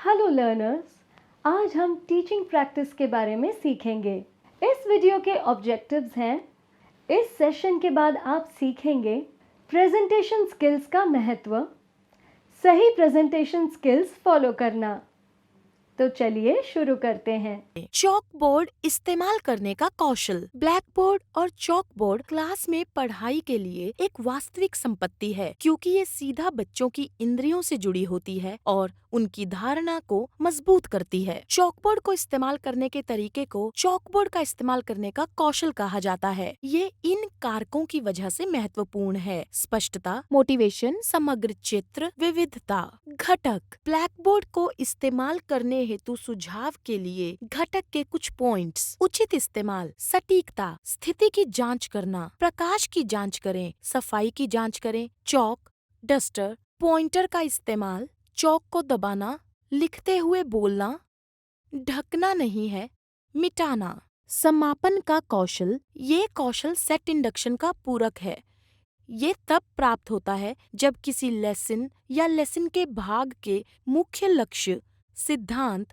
Hello learners, आज हम teaching practice के बारे में सीखेंगे। इस वीडियो के ऑब्जेक्टिव्स हैं, इस सेशन के बाद आप सीखेंगे प्रेजेंटेशन स्किल्स का महत्व, सही प्रेजेंटेशन स्किल्स फॉलो करना। तो चलिए शुरू करते हैं। चॉक बोर्ड इस्तेमाल करने का कौशल। ब्लैक बोर्ड और चॉक बोर्ड क्लास में पढ़ाई के लिए एक वास्तविक संपत्ति है, क्योंकि ये सीधा बच्चों की इंद्रियों से जुड़ी होती है और उनकी धारणा को मजबूत करती है। चॉक बोर्ड को इस्तेमाल करने के तरीके को चॉक बोर्ड का इस्तेमाल करने का कौशल कहा जाता है। ये इन कारकों की वजह से महत्वपूर्ण है: स्पष्टता, मोटिवेशन, समग्र चित्र, विविधता। घटक। ब्लैक बोर्ड को इस्तेमाल करने हेतु सुझाव के लिए घटक के कुछ पॉइंट्स: उचित इस्तेमाल, सटीकता, स्थिति की जांच करना, प्रकाश की जांच करें, सफाई की जांच करें, चौक, डस्टर, पॉइंटर का इस्तेमाल, चौक को दबाना, लिखते हुए बोलना, ढकना नहीं है, मिटाना। समापन का कौशल। ये कौशल सेट इंडक्शन का पूरक है। ये तब प्राप्त होता है जब किसी लेसन या लेसन के भाग के मुख्य लक्ष्य, सिद्धांत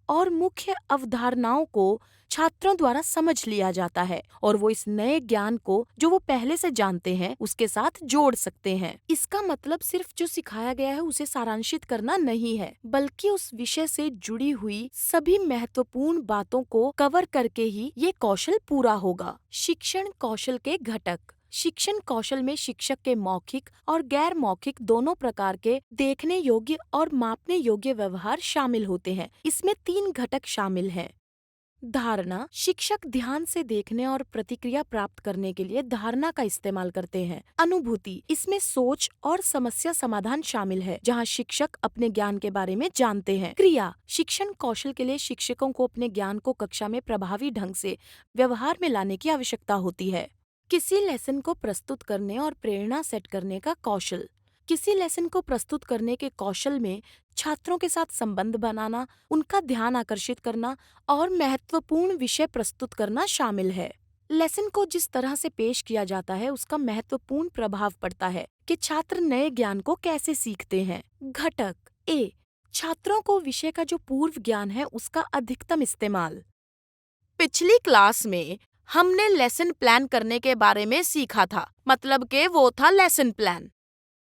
और मुख्य अवधारणाओं को छात्रों द्वारा समझ लिया जाता है और वो इस नए ज्ञान को जो वो पहले से जानते हैं उसके साथ जोड़ सकते हैं। इसका मतलब सिर्फ जो सिखाया गया है उसे सारांशित करना नहीं है, बल्कि उस विषय से जुड़ी हुई सभी महत्वपूर्ण बातों को कवर करके ही ये कौशल पूरा होगा। शिक्षण कौशल के घटक। शिक्षण कौशल में शिक्षक के मौखिक और गैर मौखिक दोनों प्रकार के देखने योग्य और मापने योग्य व्यवहार शामिल होते हैं। इसमें 3 घटक शामिल हैं। धारणा। शिक्षक ध्यान से देखने और प्रतिक्रिया प्राप्त करने के लिए धारणा का इस्तेमाल करते हैं। अनुभूति। इसमें सोच और समस्या समाधान शामिल है, जहां शिक्षक अपने ज्ञान के बारे में जानते हैं। क्रिया। शिक्षण कौशल के लिए शिक्षकों को अपने ज्ञान को कक्षा में प्रभावी ढंग से व्यवहार में लाने की आवश्यकता होती है। किसी लेसन को प्रस्तुत करने और प्रेरणा सेट करने का कौशल। किसी लेसन को प्रस्तुत करने के कौशल में छात्रों के साथ संबंध बनाना, उनका ध्यान आकर्षित करना और महत्वपूर्ण विषय प्रस्तुत करना शामिल है। लेसन को जिस तरह से पेश किया जाता है उसका महत्वपूर्ण प्रभाव पड़ता है कि छात्र नए ज्ञान को कैसे सीखते हैं। घटक। ए। छात्रों को विषय का जो पूर्व ज्ञान है उसका अधिकतम इस्तेमाल। पिछली क्लास में हमने लेसन प्लान करने के बारे में सीखा था, मतलब कि वो था लेसन प्लान।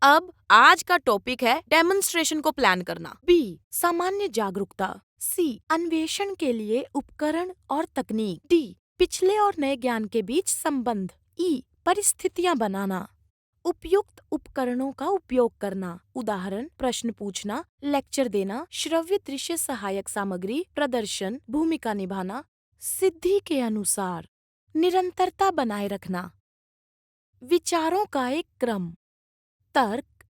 अब आज का टॉपिक है डेमोन्स्ट्रेशन को प्लान करना। बी। सामान्य जागरूकता। सी। अन्वेषण के लिए उपकरण और तकनीक। डी। पिछले और नए ज्ञान के बीच संबंध। ई। परिस्थितियां बनाना। उपयुक्त उपकरणों का उपयोग करना, उदाहरण प्रश्न पूछना, लेक्चर देना, श्रव्य दृश्य सहायक सामग्री, प्रदर्शन, भूमिका निभाना। सिद्धि के अनुसार निरंतरता बनाए रखना, विचारों का एक क्रम, तर्क,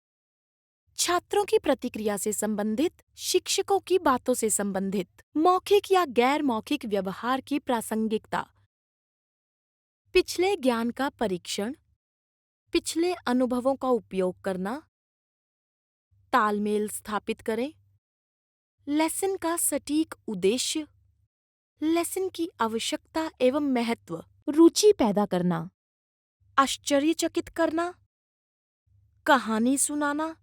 छात्रों की प्रतिक्रिया से संबंधित, शिक्षकों की बातों से संबंधित, मौखिक या गैर मौखिक व्यवहार की प्रासंगिकता, पिछले ज्ञान का परीक्षण, पिछले अनुभवों का उपयोग करना, तालमेल स्थापित करें, लेसन का सटीक उद्देश्य, लेसन की आवश्यकता एवं महत्व, रुचि पैदा करना, आश्चर्यचकित करना, कहानी सुनाना,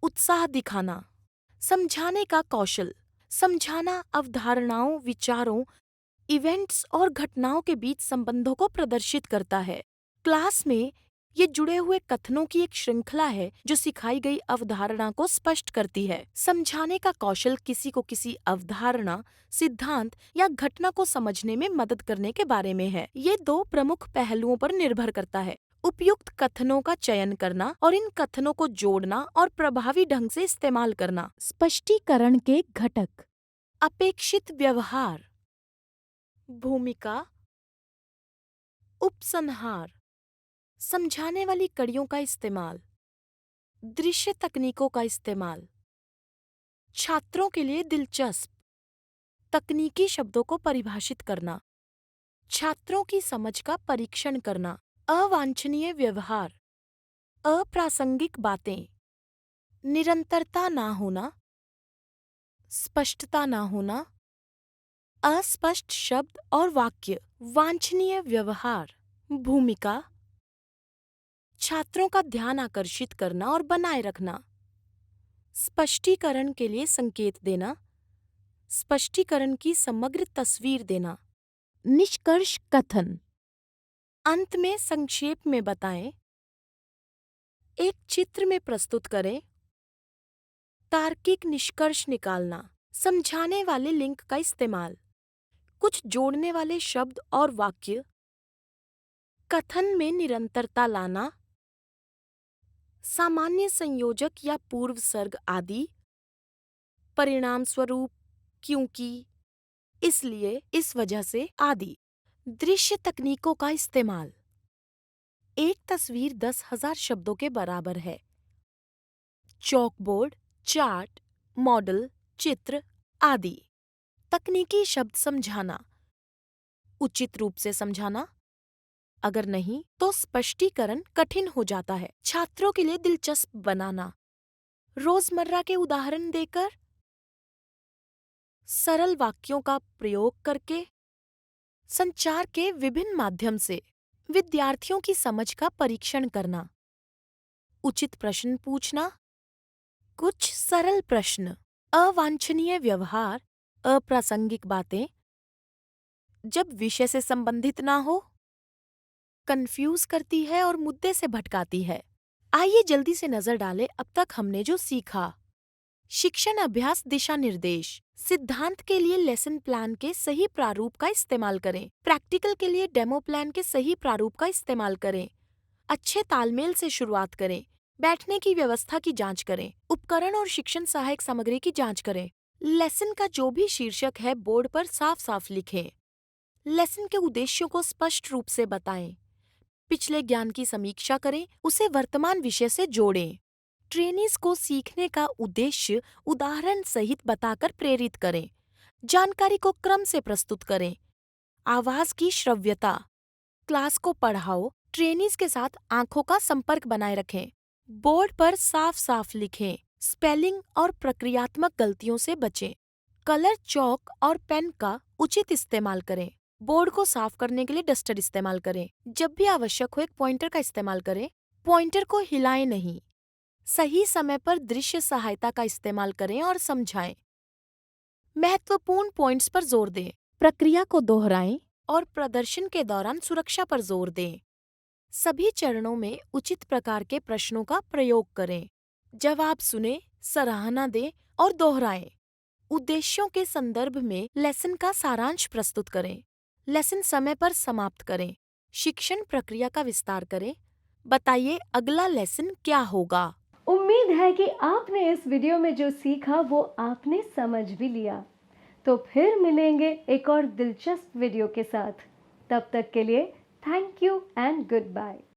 उत्साह दिखाना। समझाने का कौशल। समझाना अवधारणाओं, विचारों, इवेंट्स और घटनाओं के बीच संबंधों को प्रदर्शित करता है। क्लास में ये जुड़े हुए कथनों की एक श्रृंखला है जो सिखाई गई अवधारणा को स्पष्ट करती है। समझाने का कौशल किसी को किसी अवधारणा, सिद्धांत या घटना को समझने में मदद करने के बारे में है। ये 2 प्रमुख पहलुओं पर निर्भर करता है: उपयुक्त कथनों का चयन करना और इन कथनों को जोड़ना और प्रभावी ढंग से इस्तेमाल करना। स्पष्टीकरण के घटक। अपेक्षित व्यवहार, भूमिका, उपसंहार, समझाने वाली कड़ियों का इस्तेमाल, दृश्य तकनीकों का इस्तेमाल, छात्रों के लिए दिलचस्प, तकनीकी शब्दों को परिभाषित करना, छात्रों की समझ का परीक्षण करना, अवांछनीय व्यवहार, अप्रासंगिक बातें, निरंतरता ना होना, स्पष्टता ना होना, अस्पष्ट शब्द और वाक्य, वांछनीय व्यवहार, भूमिका, छात्रों का ध्यान आकर्षित करना और बनाए रखना, स्पष्टीकरण के लिए संकेत देना, स्पष्टीकरण की समग्र तस्वीर देना। निष्कर्ष कथन, अंत में संक्षेप में बताएं, एक चित्र में प्रस्तुत करें, तार्किक निष्कर्ष निकालना, समझाने वाले लिंक का इस्तेमाल, कुछ जोड़ने वाले शब्द और वाक्य, कथन में निरंतरता लाना, सामान्य संयोजक या पूर्व सर्ग आदि, परिणाम स्वरूप, क्योंकि, इसलिए, इस वजह से आदि। दृश्य तकनीकों का इस्तेमाल, एक तस्वीर 10,000 शब्दों के बराबर है। चॉकबोर्ड, चार्ट, मॉडल, चित्र आदि। तकनीकी शब्द समझाना, उचित रूप से समझाना, अगर नहीं तो स्पष्टीकरण कठिन हो जाता है। छात्रों के लिए दिलचस्प बनाना, रोजमर्रा के उदाहरण देकर, सरल वाक्यों का प्रयोग करके, संचार के विभिन्न माध्यम से विद्यार्थियों की समझ का परीक्षण करना, उचित प्रश्न पूछना, कुछ सरल प्रश्न, अवांछनीय व्यवहार, अप्रासंगिक बातें, जब विषय से संबंधित ना हो, कंफ्यूज करती है और मुद्दे से भटकाती है। आइए जल्दी से नजर डालें अब तक हमने जो सीखा। शिक्षण अभ्यास दिशा निर्देश, सिद्धांत के लिए लेसन प्लान के सही प्रारूप का इस्तेमाल करें, प्रैक्टिकल के लिए डेमो प्लान के सही प्रारूप का इस्तेमाल करें, अच्छे तालमेल से शुरुआत करें, बैठने की व्यवस्था की जांच करें, उपकरण और शिक्षण सहायक सामग्री की जांच करें, लेसन का जो भी शीर्षक है बोर्ड पर साफ साफ लिखें, लेसन के उद्देश्यों को स्पष्ट रूप से बताएं, पिछले ज्ञान की समीक्षा करें, उसे वर्तमान विषय से जोड़ें, ट्रेनीज को सीखने का उद्देश्य उदाहरण सहित बताकर प्रेरित करें, जानकारी को क्रम से प्रस्तुत करें, आवाज की श्रव्यता, क्लास को पढ़ाओ, ट्रेनीज के साथ आंखों का संपर्क बनाए रखें, बोर्ड पर साफ साफ लिखें, स्पेलिंग और प्रक्रियात्मक गलतियों से बचें, कलर चौक और पेन का उचित इस्तेमाल करें, बोर्ड को साफ करने के लिए डस्टर इस्तेमाल करें, जब भी आवश्यक हो एक पॉइंटर का इस्तेमाल करें, पॉइंटर को हिलाएं नहीं, सही समय पर दृश्य सहायता का इस्तेमाल करें और समझाएं, महत्वपूर्ण पॉइंट्स पर जोर दें, प्रक्रिया को दोहराएं और प्रदर्शन के दौरान सुरक्षा पर जोर दें। सभी चरणों में उचित प्रकार के प्रश्नों का प्रयोग करें, जवाब सुने, सराहना दें और दोहराएं। उद्देश्यों के संदर्भ में लेसन का सारांश प्रस्तुत करें, लेसन समय पर समाप्त करें, शिक्षण प्रक्रिया का विस्तार करें, बताइए अगला लेसन क्या होगा। उम्मीद है कि आपने इस वीडियो में जो सीखा वो आपने समझ भी लिया। तो फिर मिलेंगे एक और दिलचस्प वीडियो के साथ। तब तक के लिए thank you and good bye.